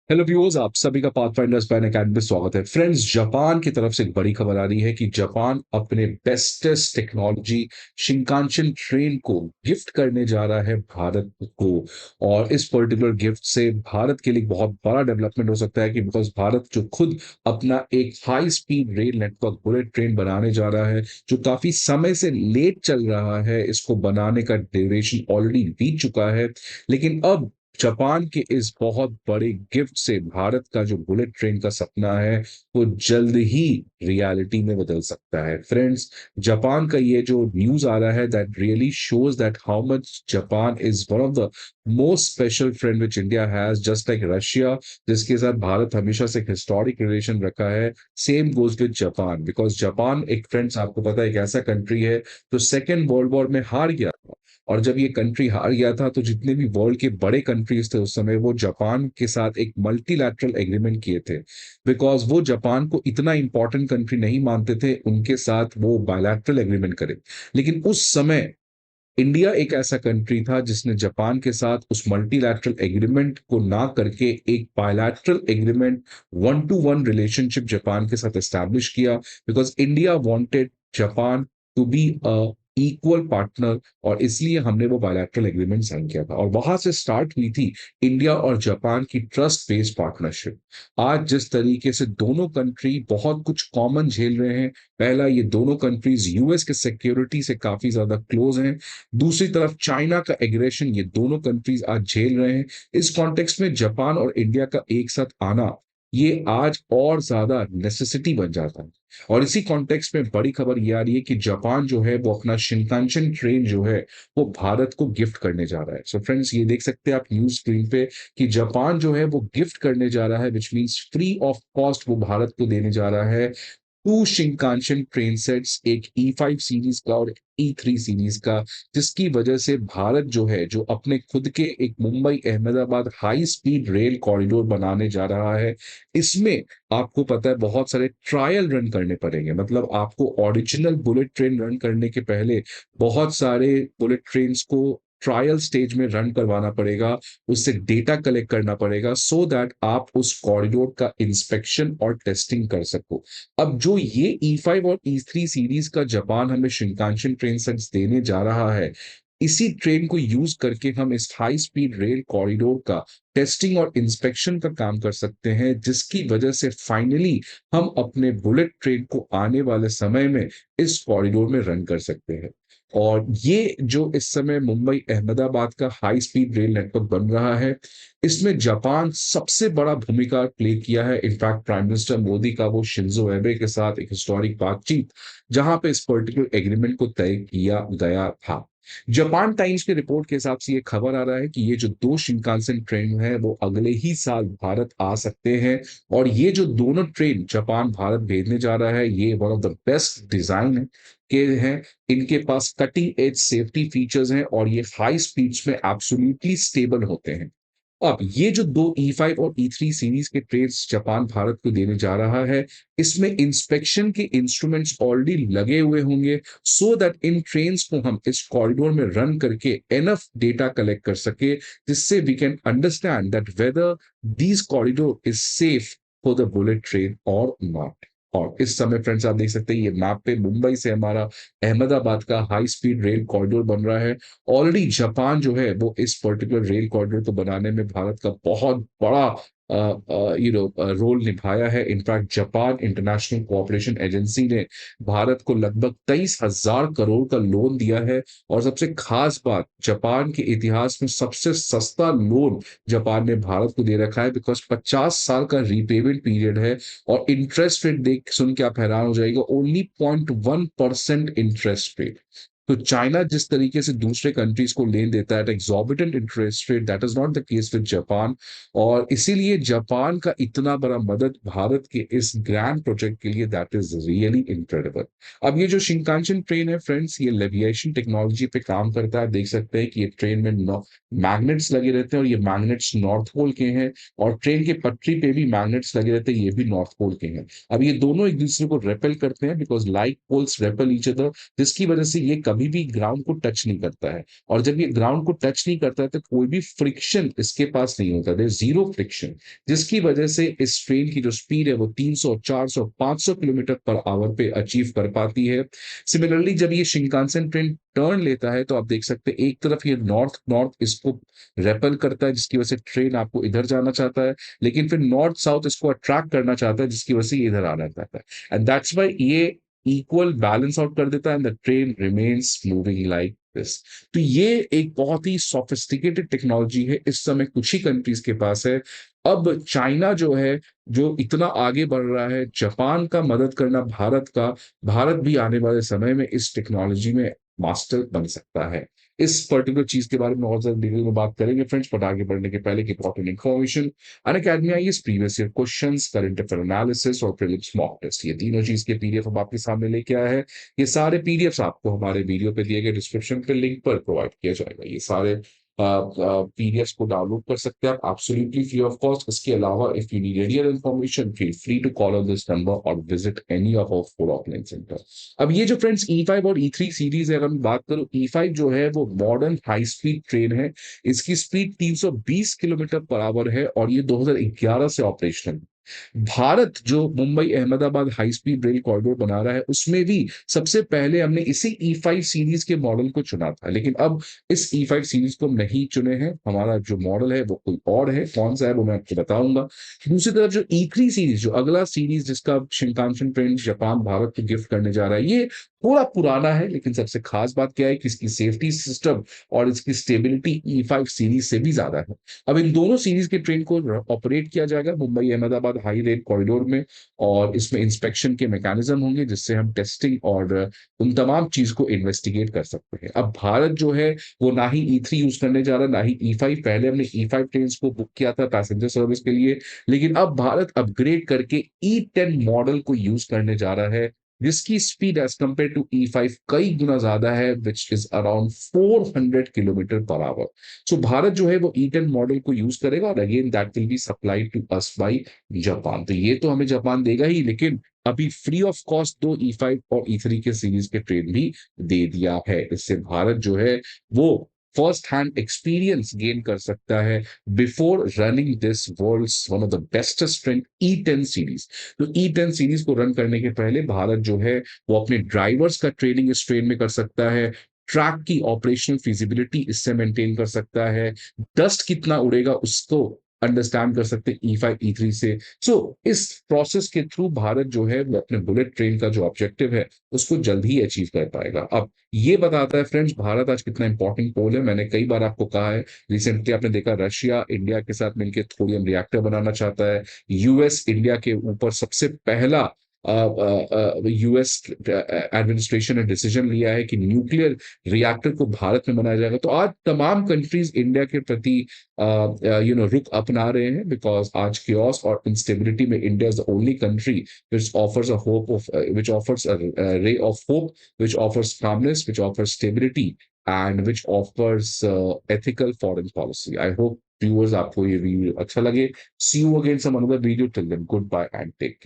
Hello viewers, आप सभी का पाथफाइंडर्स पैन अकेडमी में स्वागत है। फ्रेंड्स, जापान की तरफ से एक बड़ी खबर आ रही है कि जापान अपने बेस्टेस्ट टेक्नोलॉजी शिंकानसेन ट्रेन को गिफ्ट करने जा रहा है भारत को। और इस पर्टिकुलर गिफ्ट से भारत के लिए बहुत बड़ा डेवलपमेंट हो सकता है कि बिकॉज भारत जो खुद अपना एक high speed rail network bullet train बनाने जा रहा है, जो काफी समय से लेट चल रहा है, इसको बनाने का ड्यूरेशन ऑलरेडी बीत चुका है। लेकिन अब जापान के इस बहुत बड़े गिफ्ट से भारत का जो बुलेट ट्रेन का सपना है वो जल्द ही रियलिटी में बदल सकता है। फ्रेंड्स, जापान का ये जो न्यूज आ रहा है that really shows that how much Japan is one of the most special friend which India has, just like Russia जिसके साथ भारत हमेशा से एक हिस्टोरिक रिलेशन रखा है। Same goes with Japan, because Japan एक, फ्रेंड्स आपको पता है, एक ऐसा कंट्री है जो सेकेंड वर्ल्ड वॉर में हार गया था। और जब ये कंट्री हार गया था तो जितने भी वर्ल्ड के बड़े कंट्रीज थे उस समय, वो जापान के साथ एक मल्टीलैटरल एग्रीमेंट किए थे। बिकॉज वो जापान को इतना इंपॉर्टेंट कंट्री नहीं मानते थे, उनके साथ वो बायलैटरल एग्रीमेंट करे। लेकिन उस समय इंडिया एक ऐसा कंट्री था जिसने जापान के साथ उस मल्टीलैटरल एग्रीमेंट को ना करके एक bilateral agreement, one to one relationship Japan के साथ एस्टैब्लिश किया। Because India wanted Japan to be a equal partner, और इसलिए हमने वो बायलैटरल एग्रीमेंट साइन किया था, और वहां से स्टार्ट हुई थी इंडिया और जापान की ट्रस्ट बेस्ड पार्टनरशिप। आज जिस तरीके से दोनों कंट्री बहुत कुछ कॉमन झेल रहे हैं, पहला, ये दोनों कंट्रीज यूएस के सिक्योरिटी से काफी ज्यादा क्लोज हैं। दूसरी तरफ चाइना का एग्रेशन ये दोनों कंट्रीज आज झेल रहे हैं। इस कॉन्टेक्स्ट में जापान और इंडिया का एक साथ आना ये आज और ज्यादा नेसेसिटी बन जाता है। और इसी कॉन्टेक्स्ट में बड़ी खबर ये आ रही है कि जापान जो है वो अपना शिनकानसेन ट्रेन जो है वो भारत को गिफ्ट करने जा रहा है। सो फ्रेंड्स, ये देख सकते हैं आप न्यूज स्क्रीन पे कि जापान जो है वो गिफ्ट करने जा रहा है, which means free of cost वो भारत को देने जा रहा है टू शिंकानसेन ट्रेन सेट्स, एक E5 सीरीज का और E3 सीरीज का। जिसकी वजह से भारत जो है, जो अपने खुद के एक Mumbai Ahmedabad high speed rail corridor बनाने जा रहा है, इसमें आपको पता है बहुत सारे ट्रायल रन करने पड़ेंगे। मतलब आपको ओरिजिनल बुलेट ट्रेन रन करने के पहले बहुत सारे बुलेट ट्रेन को ट्रायल स्टेज में रन करवाना पड़ेगा, उससे डेटा कलेक्ट करना पड़ेगा, सो दैट आप उस कॉरिडोर का इंस्पेक्शन और टेस्टिंग कर सको। अब जो ये E5 और E3 सीरीज का जापान हमें शिनकानसेन ट्रेन सेट्स देने जा रहा है, इसी ट्रेन को यूज करके हम इस हाई स्पीड रेल कॉरिडोर का टेस्टिंग और इंस्पेक्शन का काम कर सकते हैं, जिसकी वजह से फाइनली हम अपने बुलेट ट्रेन को आने वाले समय में इस कॉरिडोर में रन कर सकते हैं। और ये जो इस समय मुंबई अहमदाबाद का हाई स्पीड रेल नेटवर्क बन रहा है, इसमें जापान सबसे बड़ा भूमिका प्ले किया है। इनफैक्ट प्राइम मिनिस्टर मोदी का वो शिंजो एबे के साथ एक हिस्टोरिक बातचीत, जहां पे इस पर्टिकुलर एग्रीमेंट को तय किया गया था। जापान टाइम्स की रिपोर्ट के हिसाब से ये खबर आ रहा है कि ये जो दो शिंकानसेन ट्रेन है वो अगले ही साल भारत आ सकते हैं। और ये जो दोनों ट्रेन जापान भारत भेजने जा रहा है, ये one of the best design है के हैं। इनके पास कटिंग एज सेफ्टी फीचर्स हैं और ये हाई स्पीड्स में एब्सोल्युटली स्टेबल होते हैं। अब ये जो दो E5 और E3 सीरीज के ट्रेन्स जापान भारत को देने जा रहा है, इसमें इंस्पेक्शन के इंस्ट्रूमेंट्स ऑलरेडी लगे हुए होंगे, सो दैट इन ट्रेन्स को हम इस कॉरिडोर में रन करके एनफ डेटा कलेक्ट कर सके, जिससे we can understand that whether this corridor is safe for the bullet train और नॉट। और इस समय फ्रेंड्स आप देख सकते हैं ये मैप पे मुंबई से हमारा अहमदाबाद का हाई स्पीड रेल कॉरिडोर बन रहा है। ऑलरेडी जापान जो है वो इस पर्टिकुलर रेल कॉरिडोर को बनाने में भारत का बहुत बड़ा रोल निभाया है। In fact Japan international cooperation agency ने भारत को लगभग 23,000 करोड़ का लोन दिया है। और सबसे खास बात, जापान के इतिहास में सबसे सस्ता लोन जापान ने भारत को दे रखा है, बिकॉज 50 साल का रीपेमेंट पीरियड है। और इंटरेस्ट रेट देख सुन के आप हैरान हो जाएगा, ओनली 0.1% इंटरेस्ट रेट। तो चाइना जिस तरीके से दूसरे कंट्रीज को लेन देता है at exorbitant interest rate, that is not the case with Japan. और इसीलिए जापान का इतना बड़ा मदद भारत के इस ग्रैंड प्रोजेक्ट के लिए, दैट इज रियली इनक्रेडिबल। अब ये जो शिंकानसेन ट्रेन है फ्रेंड्स, ये लेविएशन टेक्नोलॉजी पे काम करता है। देख सकते हैं कि ये ट्रेन में मैग्नेट्स लगे रहते हैं, और ये मैग्नेट्स नॉर्थ पोल के हैं। और ट्रेन के पटरी पे भी मैग्नेट्स लगे रहते हैं, ये भी नॉर्थ पोल के हैं। अब ये दोनों एक दूसरे को रेपेल करते हैं, because like poles repel each other, जिसकी वजह से ये कभी कभी भी ग्राउंड को टच नहीं करता है, और जब ये ग्राउंड को टच नहीं करता है तो कोई भी फ्रिक्शन इसके पास नहीं होता, देयर इज जीरो फ्रिक्शन, जिसकी वजह से इस ट्रेन की जो स्पीड है वो 300, 400, 500 किलोमीटर पर आवर पे अचीव कर पाती है। सिमिलरली जब ये शिंकानसेन ट्रेन टर्न लेता है तो आप देख सकते हैं एक तरफ ये नॉर्थ नॉर्थ इसको रेपल करता है, जिसकी वजह से ट्रेन आपको इधर जाना चाहता है, लेकिन फिर नॉर्थ साउथ इसको अट्रैक्ट करना चाहता है, जिसकी वजह से ये इधर आना चाहता है, एंड दैट्स व्हाई ये इक्वल बैलेंस आउट कर देता है and the train remains moving like this. तो ये एक बहुत ही सोफिस्टिकेटेड टेक्नोलॉजी है, इस समय कुछ ही कंट्रीज के पास है। अब चाइना जो है, जो इतना आगे बढ़ रहा है, जापान का मदद करना भारत का, भारत भी आने वाले समय में इस टेक्नोलॉजी में मास्टर बन सकता है। इस पर्टिकुलर चीज के बारे में और ज्यादा डिटेल में बात करेंगे फ्रेंड्स, बट आगे बढ़ने के पहले एक important information. Unacademy IAS previous year questions, current affair analysis और प्रीलिम्स मॉक टेस्ट, ये तीनों चीज के पीडीएफ हम आपके सामने लेके आए हैं। ये सारे पीडीएफ्स आपको हमारे वीडियो पे दिए गए डिस्क्रिप्शन पे लिंक पर प्रोवाइड किया जाएगा। ये सारे पीडीएफ को डाउनलोड कर सकते हैं आप एब्सोल्युटली फ्री ऑफ कॉस्ट। इसके अलावा if you need any other information feel free to call on this number और visit any of our 4 offline centre. अब ये जो फ्रेंड्स E5 और E3 सीरीज है, अगर मैं बात करूं, E5 जो है वो मॉडर्न हाई स्पीड ट्रेन है। इसकी स्पीड 320 किलोमीटर पर आवर है और ये 2011 से ऑपरेशनल। भारत जो Mumbai Ahmedabad high speed rail corridor बना रहा है, उसमें भी सबसे पहले हमने इसी E5 सीरीज के मॉडल को चुना था, लेकिन अब इस E5 सीरीज को नहीं चुने हैं। हमारा जो मॉडल है वो कोई और है, कौन सा है वो मैं आपको बताऊंगा। दूसरी तरफ जो E3 सीरीज, जो अगला सीरीज जिसका शिंकानसेन ट्रेन जापान भारत को गिफ्ट करने जा रहा है, ये थोड़ा पुराना है, लेकिन सबसे खास बात क्या है कि इसकी सेफ्टी सिस्टम और इसकी स्टेबिलिटी E5 सीरीज से भी ज्यादा है। अब इन दोनों सीरीज के ट्रेन को ऑपरेट किया जाएगा Mumbai Ahmedabad high rail corridor में, और इसमें इंस्पेक्शन के मैकेनिज्म होंगे जिससे हम टेस्टिंग और उन तमाम चीज को इन्वेस्टिगेट कर सकते हैं। अब भारत जो है वो ना ही E3 यूज करने जा रहा, ना ही E5। पहले हमने E5 ट्रेन को बुक किया था पैसेंजर सर्विस के लिए, लेकिन अब भारत अपग्रेड करके E10 मॉडल को यूज करने जा रहा है, जिसकी speed as compare to E5 कई गुना ज्यादा है, which is around 400 kilometre per hour. So Bharat जो है वो E10 मॉडल को यूज करेगा और again that will be supplied to us by Japan. तो ये तो हमें जापान देगा ही, लेकिन अभी फ्री ऑफ कॉस्ट दो E5 और E3 के सीरीज के ट्रेन भी दे दिया है। इससे भारत जो है वो फर्स्ट हैंड एक्सपीरियंस गेन कर सकता है before running this world's one of the bestest train E10 series. तो E10 सीरीज को रन करने के पहले भारत जो है वो अपने ड्राइवर्स का ट्रेनिंग इस ट्रेन में कर सकता है, ट्रैक की ऑपरेशनल फिजिबिलिटी इससे मेंटेन कर सकता है, डस्ट कितना उड़ेगा उसको अंडरस्टैंड कर सकते हैं E5 E3 से। सो इस प्रोसेस के थ्रू भारत जो है वो अपने बुलेट ट्रेन का जो ऑब्जेक्टिव है उसको जल्द ही अचीव कर पाएगा। अब ये बताता है फ्रेंड्स भारत आज कितना इंपॉर्टेंट पोल है। मैंने कई बार आपको कहा है, रिसेंटली आपने देखा रशिया इंडिया के साथ मिलकर थोरियम रिएक्टर बनाना चाहता है, यूएस इंडिया के ऊपर सबसे पहला यूएस एडमिनिस्ट्रेशन ने डिसीजन लिया है कि न्यूक्लियर रिएक्टर को भारत में बनाया जाएगा। तो आज तमाम कंट्रीज इंडिया के प्रति रुख अपना रहे हैं, बिकॉज आज क्योस और इंस्टेबिलिटी में India is the only country which offers a hope of which offers a ray of hope, which offers calmness, which offers stability, and which offers ethical foreign policy. I hope viewers आपको ये video अच्छा लगे। See you again some another video. Till then, goodbye and take care.